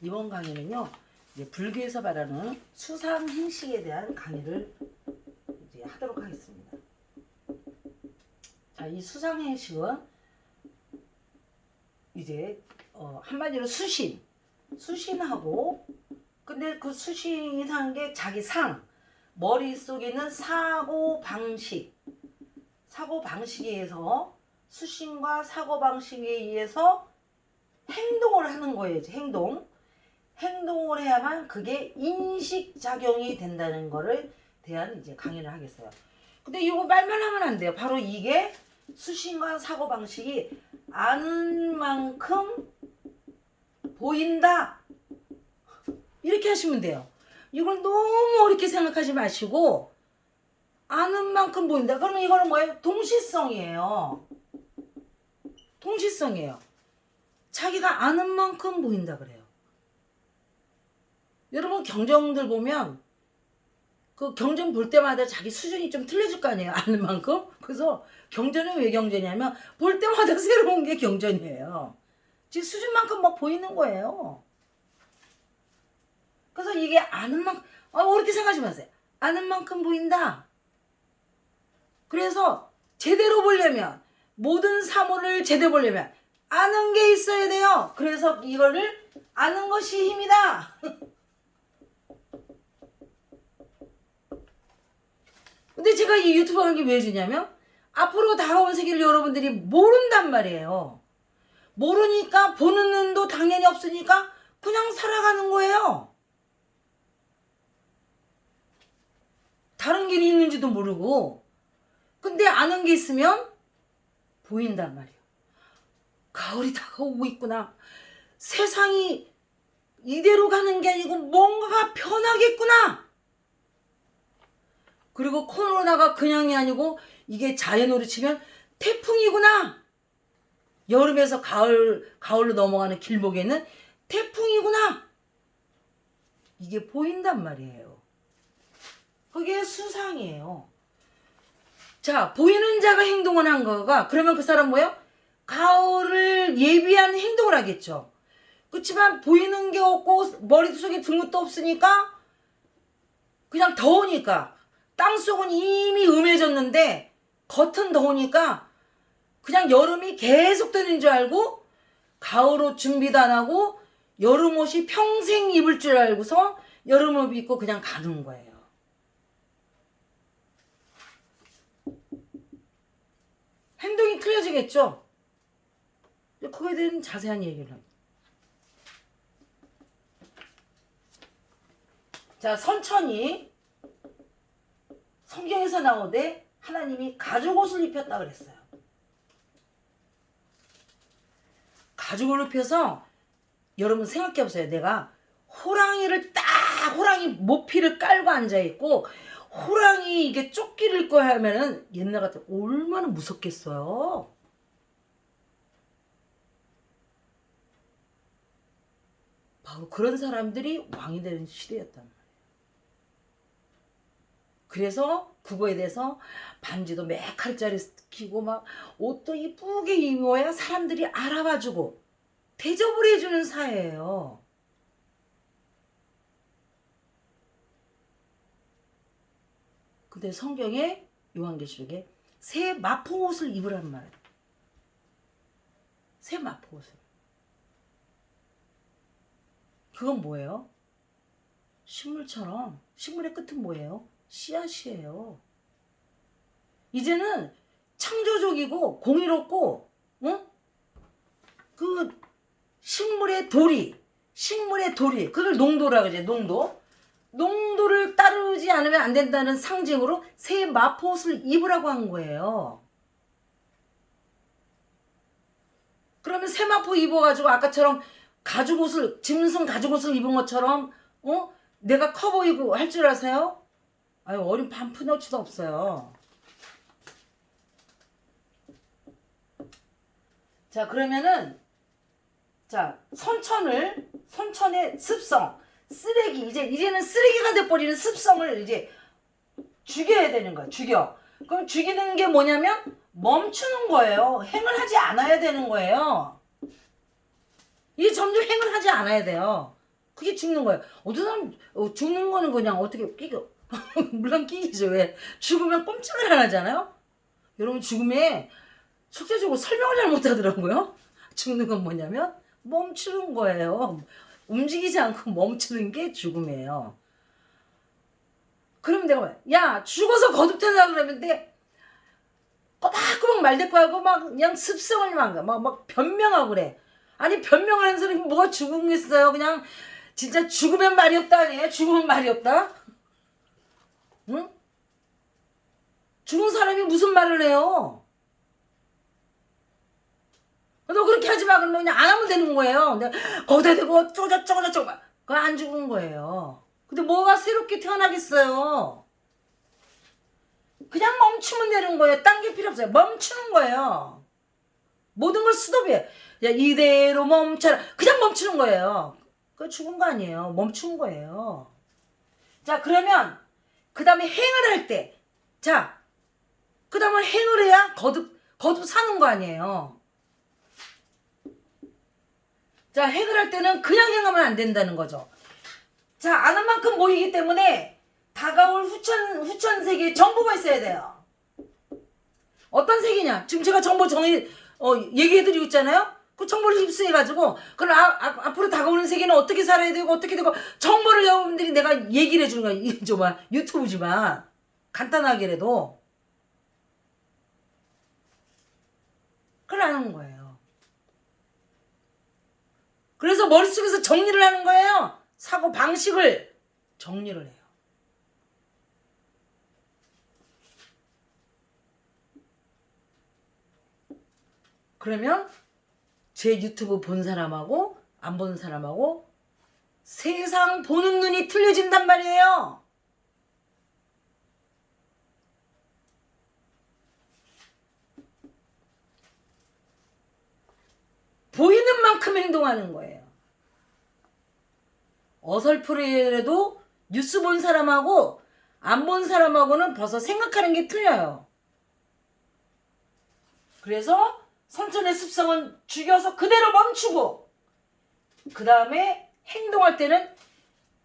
이번 강의는요, 이제 불교에서 말하는 수상 행식에 대한 강의를 이제 하도록 하겠습니다. 자, 이 수상 행식은 이제 한마디로 수신하고, 근데 그 수신이라는 게 자기 머릿속에 있는 사고 방식에 의해서 수신과 사고 방식에 의해서 행동을 하는 거예요. 이제 행동을 해야만 그게 인식작용이 된다는 거를 대한 이제 강의를 하겠어요. 근데 이거 말만 하면 안 돼요. 바로 이게 수신과 사고 방식이 아는 만큼 보인다. 이렇게 하시면 돼요. 이걸 너무 어렵게 생각하지 마시고 아는 만큼 보인다. 그러면 이거는 뭐예요? 동시성이에요. 자기가 아는 만큼 보인다 그래요. 여러분 경정들 보면 그 경전 볼 때마다 자기 수준이 좀 틀려질 거 아니에요. 아는 만큼. 그래서 경전은 왜 경전이냐면 볼 때마다 새로운 게 경전이에요. 지 수준만큼 막 보이는 거예요. 그래서 이게 아는 만큼 어렵게 생각하지 마세요. 아는 만큼 보인다. 그래서 제대로 보려면 모든 사물을 제대로 보려면 아는 게 있어야 돼요. 그래서 이거를 아는 것이 힘이다. 근데 제가 이 유튜브 하는 게 왜 주냐면 앞으로 다가온 세계를 여러분들이 모른단 말이에요. 모르니까 보는 눈도 당연히 없으니까 그냥 살아가는 거예요. 다른 길이 있는지도 모르고. 근데 아는 게 있으면 보인단 말이에요. 가을이 다가오고 있구나. 세상이 이대로 가는 게 아니고 뭔가가 변하겠구나. 그리고 코로나가 그냥이 아니고 이게 자연으로 치면 태풍이구나. 여름에서 가을로 넘어가는 길목에는 태풍이구나. 이게 보인단 말이에요. 그게 수상이에요. 자, 보이는 자가 행동을 한 거가 그러면 그 사람 뭐예요? 가을을 예비한 행동을 하겠죠. 그렇지만 보이는 게 없고 머릿속에 든 것도 없으니까 그냥 더우니까 땅속은 이미 음해졌는데 겉은 더우니까 그냥 여름이 계속 되는 줄 알고 가을옷 준비도 안 하고 여름옷이 평생 입을 줄 알고서 여름옷 입고 그냥 가는 거예요. 행동이 틀려지겠죠? 그거에 대한 자세한 얘기를 합니다. 자, 선천이 성경에서 나오되 하나님이 가죽옷을 입혔다 그랬어요. 가죽을 입혀서 여러분 생각해 보세요. 내가 호랑이 모피를 깔고 앉아있고 호랑이 이게 쫓기를 입고 하면은 옛날 같은 얼마나 무섭겠어요. 바로 그런 사람들이 왕이 되는 시대였단 말이에요. 그래서 그거에 대해서 반지도 메칼짜리 끼고 막 옷도 이쁘게 입어야 사람들이 알아봐주고 대접을 해주는 사회예요. 근데 성경에 요한계시록에 새 마포옷을 입으란 말이에요. 새 마포옷을. 그건 뭐예요? 식물처럼. 식물의 끝은 뭐예요? 씨앗이에요. 이제는 창조적이고 공의롭고 그 식물의 도리 그걸 농도라 그러지. 농도를 따르지 않으면 안 된다는 상징으로 새 마포옷을 입으라고 한 거예요. 그러면 새 마포 입어가지고 아까처럼 짐승 가죽옷을 입은 것처럼 내가 커 보이고 할 줄 아세요? 아유, 어린 반푼어치도 없어요. 자, 그러면은 자, 선천의 습성, 쓰레기, 이제는 쓰레기가 돼버리는 습성을 이제 죽여야 되는 거야. 그럼 죽이는 게 뭐냐면 멈추는 거예요. 행을 하지 않아야 되는 거예요. 이게 점점 행을 하지 않아야 돼요. 그게 죽는 거예요. 어떤 사람 죽는 거는 그냥 어떻게 끼고 물론 끼기죠. 왜? 죽으면 꼼짝을 안 하잖아요. 여러분 죽음에 숙제적으로 설명을 잘 못하더라고요. 죽는 건 뭐냐면 멈추는 거예요. 움직이지 않고 멈추는 게 죽음이에요. 그러면 내가 야 죽어서 거듭태어나 그러면 돼. 꼬박꼬박 말대꾸하고 막 그냥 습성을 막 변명하고 그래. 아니 변명하는 사람이 뭐가 죽음겠어요. 그냥 진짜 죽으면 말이 없다 아니에요. 죽으면 말이 없다. 응? 죽은 사람이 무슨 말을 해요. 너 그렇게 하지 마. 그러면 그냥 안 하면 되는 거예요. 근데 거기다 대고 어쩌고저쩌고 그거 안 죽은 거예요. 근데 뭐가 새롭게 태어나겠어요. 그냥 멈추면 되는 거예요. 딴 게 필요 없어요. 멈추는 거예요. 모든 걸 스톱해. 야, 이대로 멈춰라. 그냥 멈추는 거예요. 그거 죽은 거 아니에요. 멈춘 거예요. 자, 그러면 그 다음에 행을 할 때, 자, 그 다음에 행을 해야 거듭 사는 거 아니에요. 자, 행을 할 때는 그냥 행하면 안 된다는 거죠. 자, 아는 만큼 모이기 때문에 다가올 후천 세계에 정보가 있어야 돼요. 어떤 세계냐? 지금 제가 정보 얘기해드리고 있잖아요. 그 정보를 흡수해가지고 그럼 앞으로 다가오는 세계는 어떻게 살아야 되고 어떻게 되고 정보를 여러분들이 내가 얘기를 해주는 거야. 이게 좀 유튜브지만 간단하게라도 그걸 아는 거예요. 그래서 머릿속에서 정리를 하는 거예요. 사고 방식을 정리를 해요. 그러면 제 유튜브 본 사람하고 안 본 사람하고 세상 보는 눈이 틀려진단 말이에요. 보이는 만큼 행동하는 거예요. 어설프게라도 뉴스 본 사람하고 안 본 사람하고는 벌써 생각하는 게 틀려요. 그래서 선천의 습성은 죽여서 그대로 멈추고 그 다음에 행동할 때는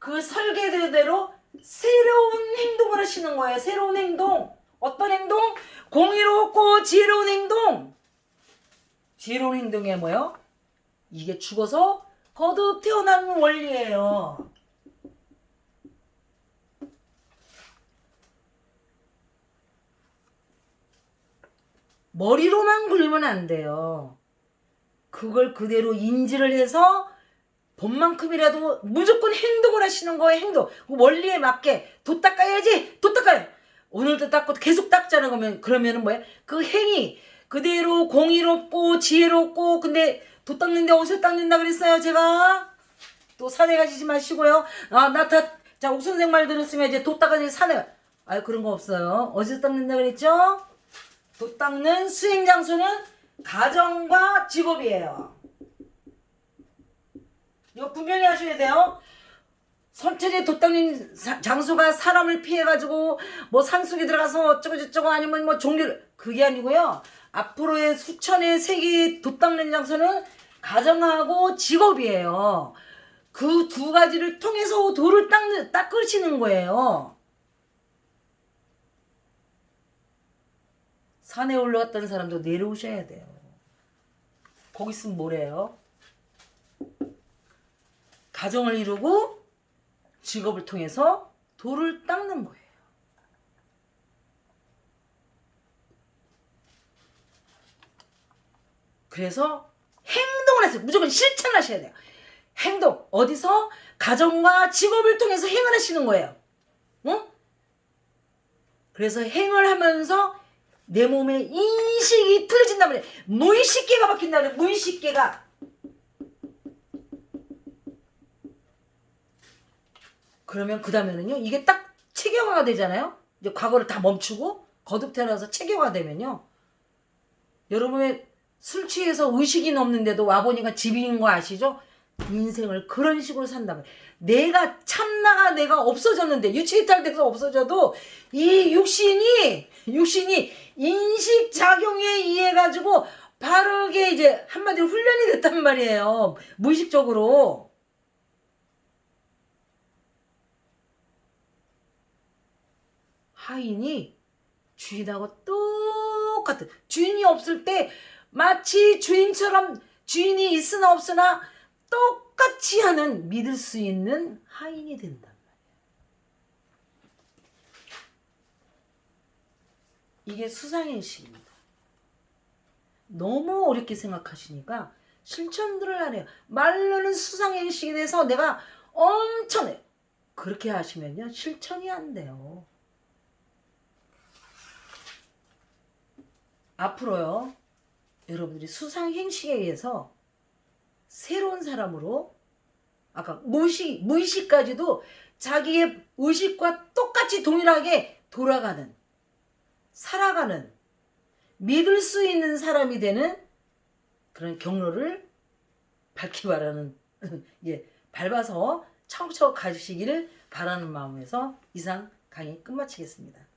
그 설계대로 새로운 행동을 하시는 거예요. 새로운 행동. 어떤 행동? 공의롭고 지혜로운 행동. 지혜로운 행동이 뭐예요? 이게 죽어서 거듭 태어나는 원리예요. 머리로만 굴리면 안 돼요. 그걸 그대로 인지를 해서 본만큼이라도 무조건 행동을 하시는 거예요. 행동. 그 원리에 맞게 도 닦아야지. 도 닦아요. 오늘도 닦고 계속 닦자는 그러면은 뭐야? 그 행위 그대로 공의롭고 지혜롭고 근데 도 닦는데 어디서 닦는다 그랬어요 제가? 또 사내 가시지 마시고요. 자 옥선생 말 들었으면 이제 도 닦아야지 사내. 그런 거 없어요. 어디서 닦는다 그랬죠? 도 닦는 수행 장소는 가정과 직업이에요. 이거 분명히 하셔야 돼요. 선천의 도 닦는 장소가 사람을 피해가지고 뭐 산속에 들어가서 어쩌고저쩌고 아니면 뭐 종교를 그게 아니고요. 앞으로의 수천의 세계의 도 닦는 장소는 가정하고 직업이에요. 그 두 가지를 통해서 도를 닦으시는 거예요. 산에 올라갔다는 사람도 내려오셔야 돼요. 거기 있으면 뭐래요? 가정을 이루고 직업을 통해서 도를 닦는 거예요. 그래서 행동을 하세요. 무조건 실천하셔야 돼요. 행동. 어디서? 가정과 직업을 통해서 행을 하시는 거예요. 응? 그래서 행을 하면서 내 몸의 인식이 틀어진단 말이에요. 무의식계가 바뀐다 그래요. 무의식계가. 그러면 그 다음에는요. 이게 딱 체계화가 되잖아요. 이제 과거를 다 멈추고 거듭 태어나서 체계화가 되면요. 여러분의 술 취해서 의식이 없는데도 와보니까 집인 거 아시죠? 인생을 그런 식으로 산다면 내가 참나가 내가 없어졌는데 유체이탈돼서 없어져도 이 육신이 인식작용에 의해 가지고 바르게 이제 한마디로 훈련이 됐단 말이에요. 무의식적으로. 하인이 주인하고 똑같은, 주인이 없을 때 마치 주인처럼, 주인이 있으나 없으나 똑같이 하는, 믿을 수 있는 하인이 된단 말이에요. 이게 수상행식입니다. 너무 어렵게 생각하시니까 실천들을 하래요. 말로는 수상행식에 대해서 내가 엄청 그렇게 하시면요 실천이 안 돼요. 앞으로요 여러분들이 수상행식에 의해서 새로운 사람으로, 아까 무의식까지도 자기의 의식과 똑같이 동일하게 돌아가는, 살아가는, 믿을 수 있는 사람이 되는 그런 경로를 밟기 바라는 예, 밟아서 차곡차곡 가시기를 바라는 마음에서 이상 강의 끝마치겠습니다.